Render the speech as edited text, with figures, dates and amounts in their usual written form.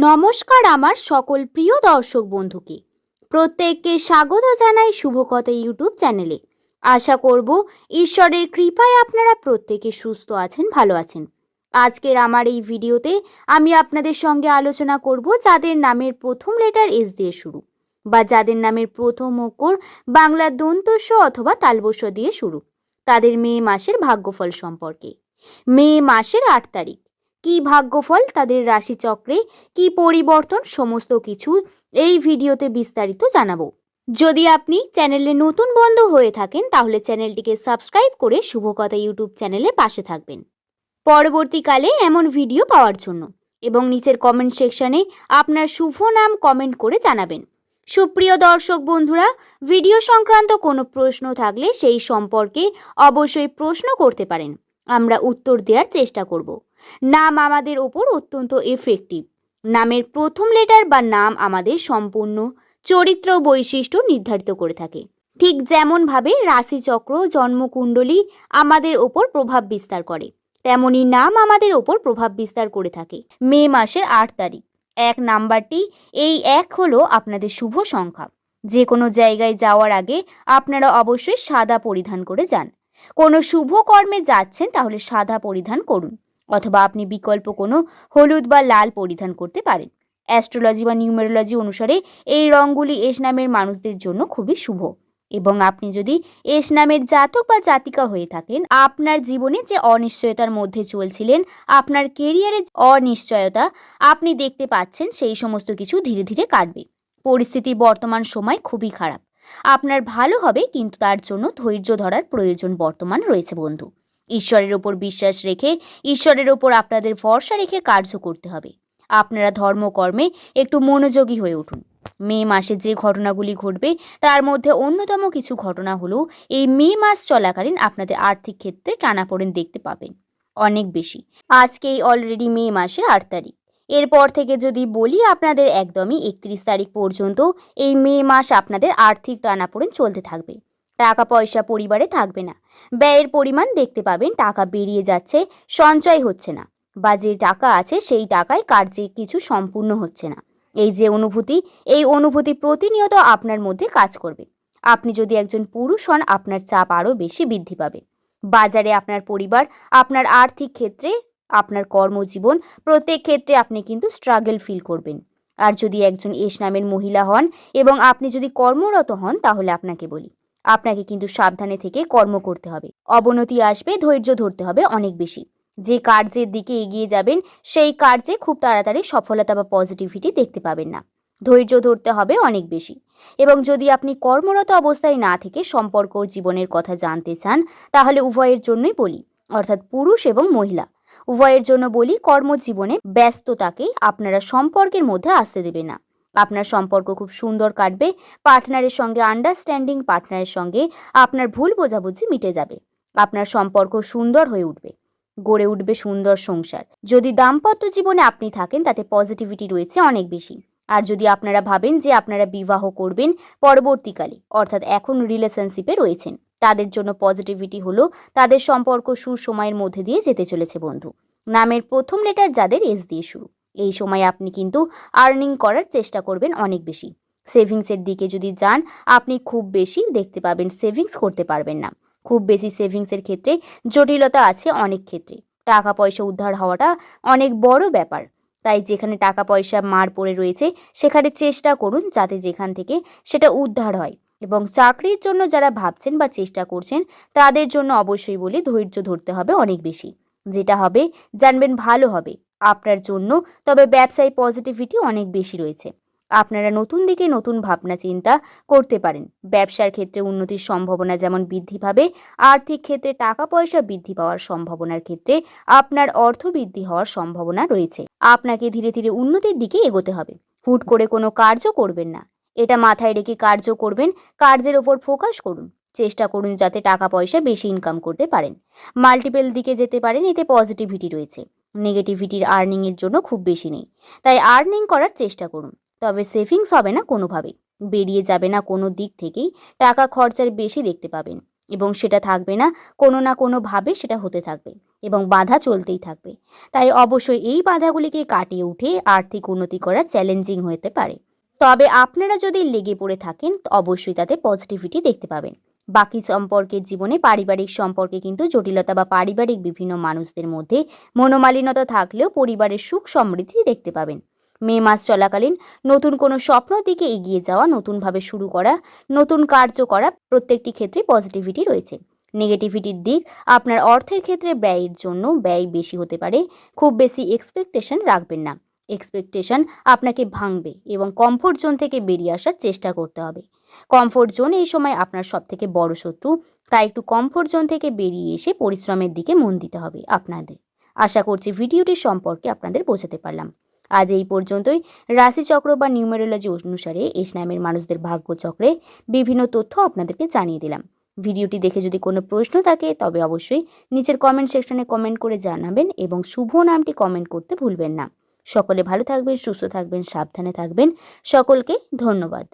নমস্কার আমার সকল প্রিয় দর্শক বন্ধুকে প্রত্যেককে স্বাগত জানাই শুভকথা ইউটিউব চ্যানেলে। আশা করব ঈশ্বরের কৃপায় আপনারা প্রত্যেকে সুস্থ আছেন, ভালো আছেন। আজকের আমার এই ভিডিওতে আমি আপনাদের সঙ্গে আলোচনা করব যাদের নামের প্রথম লেটার এস দিয়ে শুরু বা যাদের নামের প্রথম অক্ষর বাংলার দন্তস্ব অথবা তালবস্য দিয়ে শুরু, তাদের মে মাসের ভাগ্যফল সম্পর্কে। মে মাসের 8 তারিখ কি ভাগ্যফল, তাদের রাশিচক্রে কি পরিবর্তন, সমস্ত কিছু এই ভিডিওতে বিস্তারিত জানাবো। যদি আপনি চ্যানেলে নতুন বন্ধু হয়ে থাকেন তাহলে চ্যানেলটিকে সাবস্ক্রাইব করে শুভকথা ইউটিউব চ্যানেলের পাশে থাকবেন পরবর্তীকালে এমন ভিডিও পাওয়ার জন্য, এবং নিচের কমেন্ট সেকশনে আপনার শুভ নাম কমেন্ট করে জানাবেন। সুপ্রিয় দর্শক বন্ধুরা, ভিডিও সংক্রান্ত কোনো প্রশ্ন থাকলে সেই সম্পর্কে অবশ্যই প্রশ্ন করতে পারেন, আমরা উত্তর দেওয়ার চেষ্টা করব। নাম আমাদের ওপর অত্যন্ত এফেক্টিভ। নামের প্রথম লেটার বা নাম আমাদের সম্পূর্ণ চরিত্র বৈশিষ্ট্য নির্ধারিত করে থাকে। ঠিক যেমনভাবে রাশিচক্র জন্মকুণ্ডলী আমাদের ওপর প্রভাব বিস্তার করে, তেমনি নাম আমাদের ওপর প্রভাব বিস্তার করে থাকে। মে মাসের 8 তারিখ 1 নাম্বারটি, এই 1 হলো আপনাদের শুভ সংখ্যা। যে কোনো জায়গায় যাওয়ার আগে আপনারা অবশ্যই সাদা পরিধান করে যান। কোনো শুভ কর্মে যাচ্ছেন তাহলে সাদা পরিধান করুন, অথবা আপনি বিকল্প কোনো হলুদ বা লাল পরিধান করতে পারেন। অ্যাস্ট্রোলজি বা নিউমেরোলজি অনুসারে এই রঙগুলি এস নামের মানুষদের জন্য খুবই শুভ। এবং আপনি যদি এস নামের জাতক বা জাতিকা হয়ে থাকেন, আপনার জীবনে যে অনিশ্চয়তার মধ্যে চলছিলেন, আপনার কেরিয়ারে অনিশ্চয়তা আপনি দেখতে পাচ্ছেন, সেই সমস্ত কিছু ধীরে ধীরে কাটবে। পরিস্থিতি বর্তমান সময় খুবই খারাপ, আপনার ভালো হবে, কিন্তু তার জন্য ধৈর্য ধরার প্রয়োজন বর্তমান রয়েছে বন্ধু। ঈশ্বরের ওপর বিশ্বাস রেখে, ঈশ্বরের ওপর আপনাদের ভরসা রেখে কার্য করতে হবে। আপনারা ধর্মকর্মে একটু মনোযোগী হয়ে উঠুন। মে মাসে যে ঘটনাগুলি ঘটবে তার মধ্যে অন্যতম কিছু ঘটনা হলো, এই মে মাস চলাকালীন আপনাদের আর্থিক ক্ষেত্রে টানাপোড়েন দেখতে পাবেন অনেক বেশি। আজকেই অলরেডি মে মাসের 8 তারিখ, এরপর থেকে যদি বলি আপনাদের একদমই 31 তারিখ পর্যন্ত এই মে মাস আপনাদের আর্থিক টানাপোড়েন চলতে থাকবে। টাকা পয়সা পরিবারে থাকবে না, ব্যয়ের পরিমাণ দেখতে পাবেন, টাকা বেরিয়ে যাচ্ছে, সঞ্চয় হচ্ছে না, বা যে টাকা আছে সেই টাকায় কার্যে কিছু সম্পূর্ণ হচ্ছে না। এই যে অনুভূতি, এই অনুভূতি প্রতিনিয়ত আপনার মধ্যে কাজ করবে। আপনি যদি একজন পুরুষ হন, আপনার চাপ আরও বেশি বৃদ্ধি পাবে। বাজারে আপনার পরিবার, আপনার আর্থিক ক্ষেত্রে, আপনার কর্মজীবন, প্রত্যেক ক্ষেত্রে আপনি কিন্তু স্ট্রাগল ফিল করবেন। আর যদি একজন এস নামের মহিলা হন এবং আপনি যদি কর্মরত হন, তাহলে আপনাকে বলি, আপনাকে কিন্তু সাবধানে থেকে কর্ম করতে হবে। অবনতি আসবে, ধৈর্য ধরতে হবে অনেক বেশি। যে কার্যের দিকে এগিয়ে যাবেন সেই কার্যে খুব তাড়াতাড়ি সফলতা বা পজিটিভিটি দেখতে পাবেন না, ধৈর্য ধরতে হবে অনেক বেশি। এবং যদি আপনি কর্মরত অবস্থায় না থেকে সম্পর্ক জীবনের কথা জানতে চান, তাহলে উভয়ের জন্যই বলি, অর্থাৎ পুরুষ এবং মহিলা উভয়ের জন্য বলি, কর্মজীবনে ব্যস্ততাকে আপনারা সম্পর্কের মধ্যে আসতে দেবে না। আপনার সম্পর্ক খুব সুন্দর কাটবে, পার্টনারের সঙ্গে আন্ডারস্ট্যান্ডিং, পার্টনারের সঙ্গে আপনার ভুল বোঝাবুঝি মিটে যাবে, আপনার সম্পর্ক সুন্দর হয়ে উঠবে, গড়ে উঠবে সুন্দর সংসার। যদি দাম্পত্য জীবনে আপনি থাকেন তাতে পজিটিভিটি রয়েছে অনেক বেশি। আর যদি আপনারা ভাবেন যে আপনারা বিবাহ করবেন পরবর্তীকালে, অর্থাৎ এখন রিলেশনশিপে রয়েছেন, তাদের জন্য পজিটিভিটি হলো তাদের সম্পর্ক সুসময়ের মধ্যে দিয়ে যেতে চলেছে বন্ধু। নামের প্রথম লেটার যাদের এস দিয়ে শুরু, এই সময় আপনি কিন্তু আর্নিং করার চেষ্টা করবেন অনেক বেশি। সেভিংসের দিকে যদি যান, আপনি খুব বেশি দেখতে পাবেন সেভিংস করতে পারবেন না। খুব বেশি সেভিংসের ক্ষেত্রে জটিলতা আছে অনেক ক্ষেত্রে। টাকা পয়সা উদ্ধার হওয়াটা অনেক বড় ব্যাপার, তাই যেখানে টাকা পয়সা মার পড়ে রয়েছে সেখানে চেষ্টা করুন যাতে যেখান থেকে সেটা উদ্ধার হয়। এবং চাকরির জন্য যারা ভাবছেন বা চেষ্টা করছেন, তাদের জন্য অবশ্যই বলি, ধৈর্য ধরতে হবে অনেক বেশি। যেটা হবে জানবেন ভালো হবে আপনার জন্য। তবে ব্যবসায় পজিটিভিটি অনেক বেশি রয়েছে, আপনারা নতুন দিকে নতুন ভাবনা চিন্তা করতে পারেন। ব্যবসার ক্ষেত্রে উন্নতির সম্ভাবনা যেমন বৃদ্ধি পাবে, আর্থিক ক্ষেত্রে টাকা পয়সা বৃদ্ধি পাওয়ার সম্ভাবনার ক্ষেত্রে আপনার অর্থ বৃদ্ধি হওয়ার সম্ভাবনা রয়েছে। আপনাকে ধীরে ধীরে উন্নতির দিকে এগোতে হবে, হুট করে কোনো কার্য করবেন না, এটা মাথায় রেখে কার্য করবেন। কার্যের ওপর ফোকাস করুন, চেষ্টা করুন যাতে টাকা পয়সা বেশি ইনকাম করতে পারেন, মাল্টিপল দিকে যেতে পারেন, এতে পজিটিভিটি রয়েছে। নেগেটিভিটির আর্নিংয়ের জন্য খুব বেশি নেই, তাই আর্নিং করার চেষ্টা করুন। তবে সেভিংস হবে না কোনোভাবেই, বেরিয়ে যাবে না কোনো দিক থেকেই, টাকা খরচার বেশি দেখতে পাবেন। এবং সেটা থাকবে না কোনোভাবে সেটা হতে থাকবে এবং বাধা চলতেই থাকবে। তাই অবশ্যই এই বাধাগুলিকে কাটিয়ে উঠে আর্থিক উন্নতি করা চ্যালেঞ্জিং হতে পারে। তবে আপনারা যদি লেগে পড়ে থাকেন অবশ্যই তাতে পজিটিভিটি দেখতে পাবেন। বাকি সম্পর্কের জীবনে পারিবারিক সম্পর্কে কিন্তু জটিলতা বা পারিবারিক বিভিন্ন মানুষদের মধ্যে মনোমালিন্যতা থাকলেও পরিবারের সুখ সমৃদ্ধি দেখতে পাবেন। মে মাস চলাকালীন নতুন কোনো স্বপ্নের দিকে এগিয়ে যাওয়া, নতুনভাবে শুরু করা, নতুন কার্য করা প্রত্যেকটি ক্ষেত্রে পজিটিভিটি রয়েছে। নেগেটিভিটির দিক, আপনার অর্থের ক্ষেত্রে ব্যয়ের জন্য ব্যয় বেশি হতে পারে। খুব বেশি এক্সপেকটেশন রাখবেন না। এক্সপেকটেশন আপনাকে ভাঙবে এবং কমফোর্ট জোন থেকে বেরিয়ে আসার চেষ্টা করতে হবে। কমফোর্ট জোন এই সময় আপনার সবথেকে বড় শত্রু, তাই একটু কমফোর্ট জোন থেকে বেরিয়ে এসে পরিশ্রমের দিকে মন দিতে হবে আপনাদের। আশা করছি ভিডিওটি সম্পর্কে আপনাদের বোঝাতে পারলাম। আজ এই পর্যন্তই। রাশিচক্র বা নিউমেরোলজি অনুসারে এস নামের মানুষদের ভাগ্যচক্রে বিভিন্ন তথ্য আপনাদেরকে জানিয়ে দিলাম। ভিডিওটি দেখে যদি কোনো প্রশ্ন থাকে তবে অবশ্যই নিচের কমেন্ট সেকশনে কমেন্ট করে জানাবেন এবং শুভ নামটি কমেন্ট করতে ভুলবেন না। সকলে ভালো থাকবেন, সুস্থ থাকবেন, সাবধানে থাকবেন। সকলকে ধন্যবাদ।